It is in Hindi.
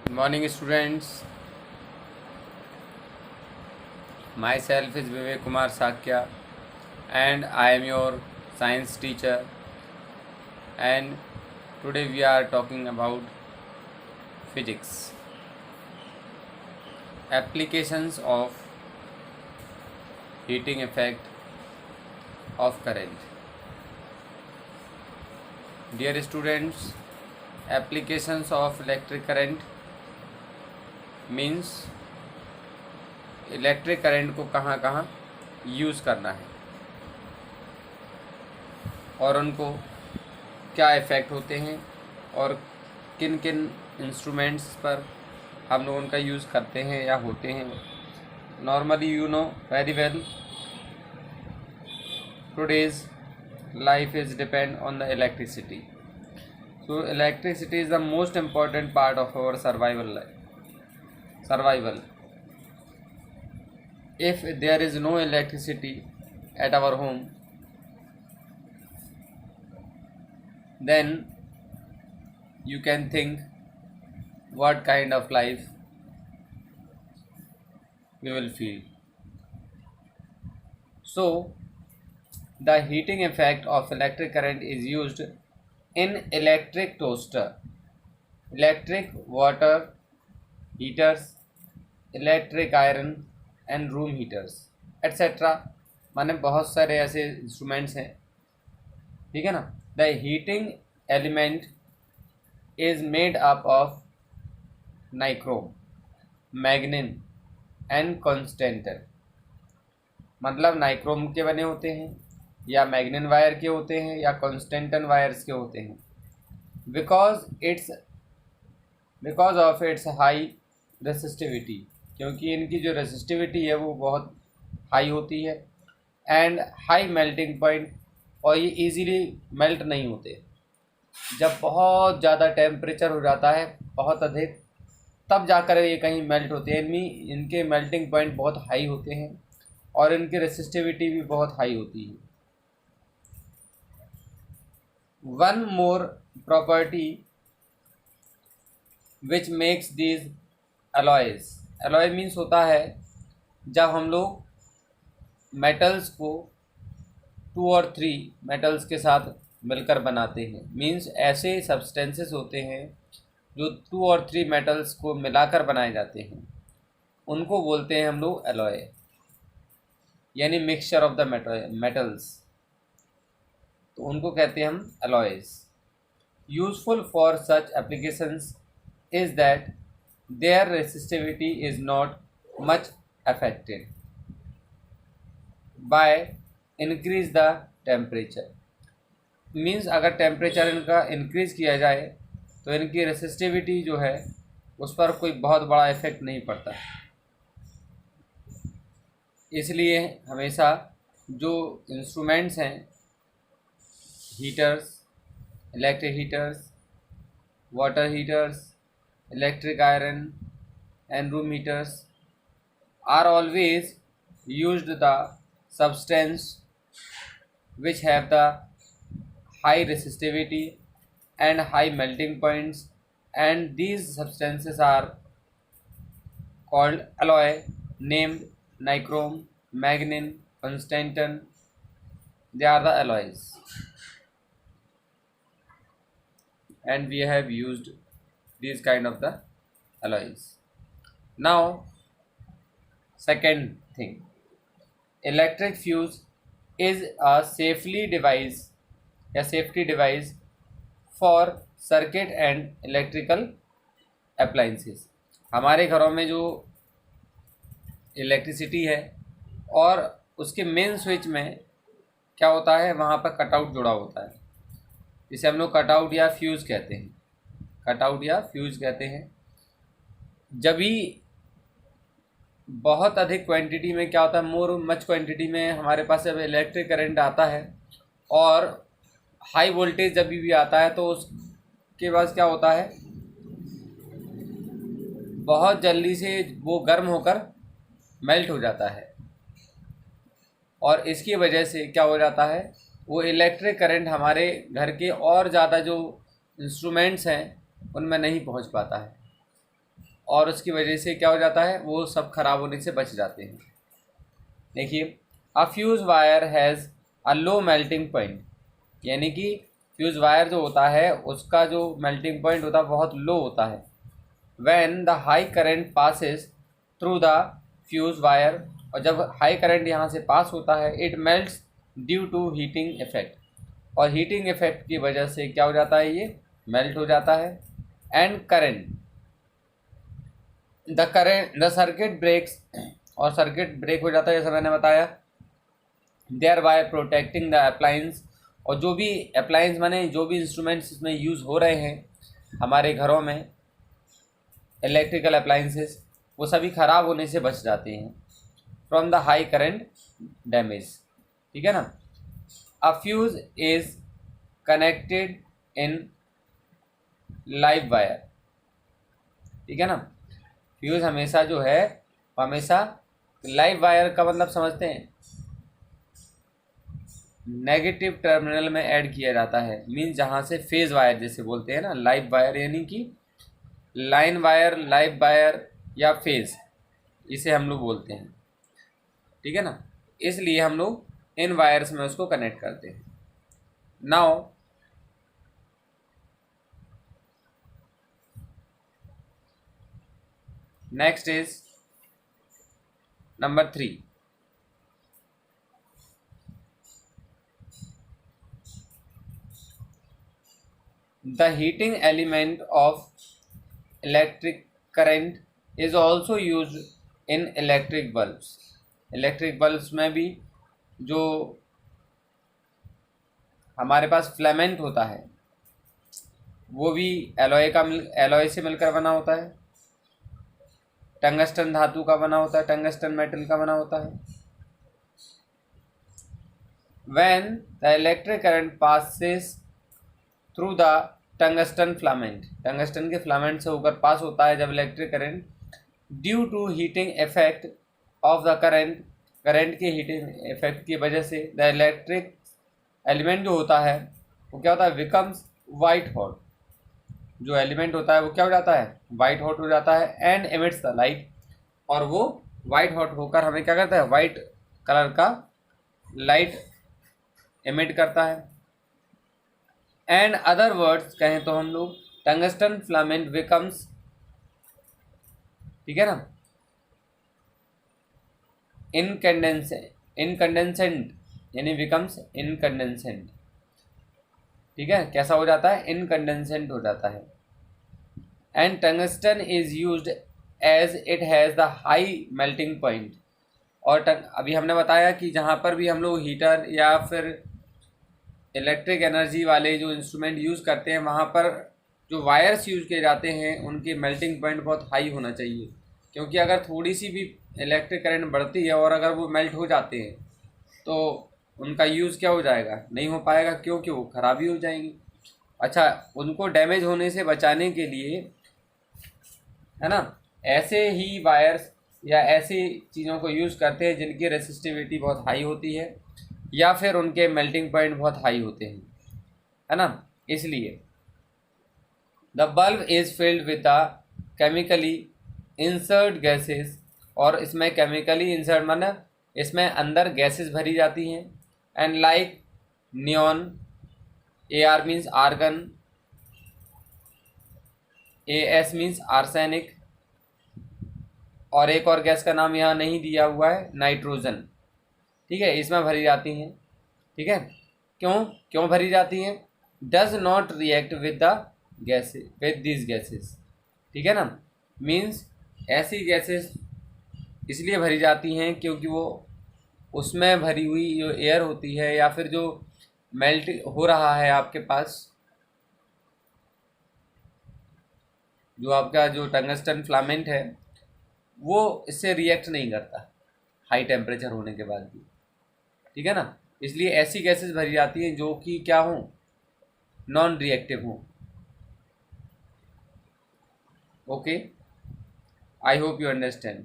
Good morning, students. Myself is Vivek Kumar Sakya, and I am your science teacher. And today we are talking about physics. Applications of heating effect of current. Dear students, applications of electric current means electric current को कहाँ कहाँ यूज़ करना है और उनको क्या इफ़ेक्ट होते हैं और किन किन इंस्ट्रूमेंट्स पर हम लोग उनका यूज़ करते हैं या होते हैं. Normally you know very well today's life is depend on the electricity. So electricity is the most important part of our survival. If there is no electricity at our home, then you can think what kind of life we will feel. So the heating effect of electric current is used in electric toaster, electric water heaters, electric iron and room heaters etcetera. माने बहुत सारे ऐसे इंस्ट्रूमेंट्स हैं, ठीक है ना. The heating element is made up of nichrome, मैग्नीन and constantan. मतलब नाइक्रोम के बने होते हैं या मैग्नीन वायर के होते हैं या कॉन्स्टेंटन वायर्स के होते हैं. Because of its high resistivity, क्योंकि इनकी जो रेसिस्टिविटी है वो बहुत हाई होती है, एंड हाई मेल्टिंग पॉइंट, और ये इजीली मेल्ट नहीं होते. जब बहुत ज़्यादा टेम्परेचर हो जाता है बहुत अधिक, तब जाकर ये कहीं मेल्ट होते हैं. इनके मेल्टिंग पॉइंट बहुत हाई होते हैं और इनकी रेसिस्टिविटी भी बहुत हाई होती है. One more property which makes these alloys. Alloy means होता है जब हम लोग मेटल्स को 2 और 3 मेटल्स के साथ मिलकर बनाते हैं. मीन्स ऐसे सब्सटेंसेस होते हैं जो 2 और 3 मेटल्स को मिलाकर बनाए जाते हैं, उनको बोलते हैं हम लोग अलॉय, यानी मिक्सचर ऑफ द मेटल्स. तो उनको कहते हैं हम alloys. Useful for such applications is that their resistivity is not much affected by increase the temperature. Means अगर टेम्परेचर इनका इंक्रीज़ किया जाए तो इनकी रेसिस्टिविटी जो है उस पर कोई बहुत बड़ा इफ़ेक्ट नहीं पड़ता. इसलिए हमेशा जो इंस्ट्रूमेंट्स हैं, heaters, electric heaters, water heaters, electric iron and room heaters, are always used the substance which have the high resistivity and high melting points, and these substances are called alloy, named nichrome, manganese, constantan. They are the alloys, and we have used these kind of the alloys. Now second thing, electric fuse is a safety device for circuit and electrical appliances. हमारे घरों में जो इलेक्ट्रिसिटी है और उसके मेन स्विच में क्या होता है, वहाँ पर कटआउट जुड़ा होता है, जिसे हम लोग कटआउट या फ्यूज़ कहते हैं. जब भी बहुत अधिक क्वांटिटी में क्या होता है, मोर मच क्वांटिटी में हमारे पास जब इलेक्ट्रिक करंट आता है और हाई वोल्टेज जब भी आता है, तो उसके बाद क्या होता है, बहुत जल्दी से वो गर्म होकर मेल्ट हो जाता है, और इसकी वजह से क्या हो जाता है, वो इलेक्ट्रिक करंट हमारे घर के और ज़्यादा जो इंस्ट्रूमेंट्स हैं उनमें नहीं पहुंच पाता है. और उसकी वजह से क्या हो जाता है, वो सब खराब होने से बच जाते हैं। देखिए, a fuse wire has a low melting point, यानी कि फ्यूज़ वायर जो होता है उसका जो मेल्टिंग पॉइंट होता है बहुत लो होता है। When the high current passes through the fuse wire, और जब हाई करंट यहाँ से पास होता है, it melts due to heating effect, और हीटिंग इफेक्ट की वजह से क्या हो जाता है, ये मेल्ट हो जाता है। एंड द सर्किट ब्रेक्स, और सर्किट ब्रेक हो जाता है जैसा मैंने बताया। Thereby protecting the appliance, और जो भी अप्लायंस माने जो भी इंस्ट्रूमेंट्स इसमें यूज़ हो रहे हैं हमारे घरों में, इलेक्ट्रिकल अप्लायंसेस, वो सभी ख़राब होने से बच जाते हैं from the high current damage. ठीक है ना। A fuse is connected in live wire. ठीक है ना। फ्यूज़ हमेशा जो है हमेशा लाइव वायर का मतलब समझते हैं, नेगेटिव टर्मिनल में ऐड किया जाता है। मीन्स जहाँ से फेज़ वायर जैसे बोलते हैं ना, लाइव वायर यानी कि लाइन वायर, लाइव वायर या फेज़, इसे हम लोग बोलते हैं। ठीक है ना। इसलिए हम लोग इन वायर्स में उसको कनेक्ट करते हैं। Now next is number 3, the heating element of electric current is also use in electric bulbs. Electric bulbs में भी जो हमारे पास फिलामेंट होता है वो भी एलॉय से मिलकर बना होता है, टंगस्टन धातु का बना होता है, टंगस्टन मेटल का बना होता है। When the electric current passes through the tungsten filament, tungsten के फिलामेंट से होकर पास होता है जब electric current, due to heating effect of the current, current के हीटिंग इफेक्ट की वजह से द इलेक्ट्रिक एलिमेंट जो होता है वो क्या होता है, बिकम्स वाइट हॉट। जो एलिमेंट होता है वो क्या हो जाता है, वाइट हॉट हो जाता है। एंड एमिट्स द लाइट, और वो वाइट हॉट होकर हमें क्या करता है, वाइट कलर का लाइट एमिट करता है। एंड अदर वर्ड्स कहें तो हम लोग टंगस्टन फिलामेंट बिकम्स, ठीक है ना, इनकंडेंसेंट, यानी बिकम्स इनकंडेंसेंट। ठीक है, कैसा हो जाता है, इनकंडेंसेंट हो जाता है। And tungsten is used as it has the high melting point, और अभी हमने बताया कि जहाँ पर भी हम लोग हीटर या फिर इलेक्ट्रिक एनर्जी वाले जो इंस्ट्रूमेंट यूज़ करते हैं वहाँ पर जो वायर्स यूज़ किए जाते हैं उनके मेल्टिंग पॉइंट बहुत हाई होना चाहिए, क्योंकि अगर थोड़ी सी भी इलेक्ट्रिक करंट बढ़ती है और अगर वो मेल्ट हो जाते हैं तो उनका यूज़ क्या हो जाएगा, नहीं हो पाएगा, क्योंकि वो ख़राबी हो जाएंगी। अच्छा, उनको डैमेज होने से बचाने के लिए, है ना, ऐसे ही वायर्स या ऐसी चीज़ों को यूज़ करते हैं जिनकी रेसिस्टिविटी बहुत हाई होती है या फिर उनके मेल्टिंग पॉइंट बहुत हाई होते हैं, है ना। इसलिए the bulb is filled with the chemically insert gases, और इसमें केमिकली इंसर्ट माना इसमें अंदर गैसेस भरी जाती हैं। And like neon, A R means argon, A S means arsenic, और एक और गैस का नाम यहाँ नहीं दिया हुआ है, नाइट्रोजन। ठीक है, इसमें भरी जाती हैं। ठीक है, क्यों क्यों भरी जाती हैं, does not react with the gases, with this gases. ठीक है ना, मीन्स ऐसी गैसेस इसलिए भरी जाती हैं क्योंकि वो उसमें भरी हुई जो एयर होती है या फिर जो मेल्ट हो रहा है आपके पास, जो आपका जो टंगस्टन फिलामेंट है वो इससे रिएक्ट नहीं करता हाई टेम्परेचर होने के बाद भी। ठीक है ना, इसलिए ऐसी गैसेस भरी जाती हैं जो कि क्या हों, नॉन रिएक्टिव हों। Okay, I hope you understand.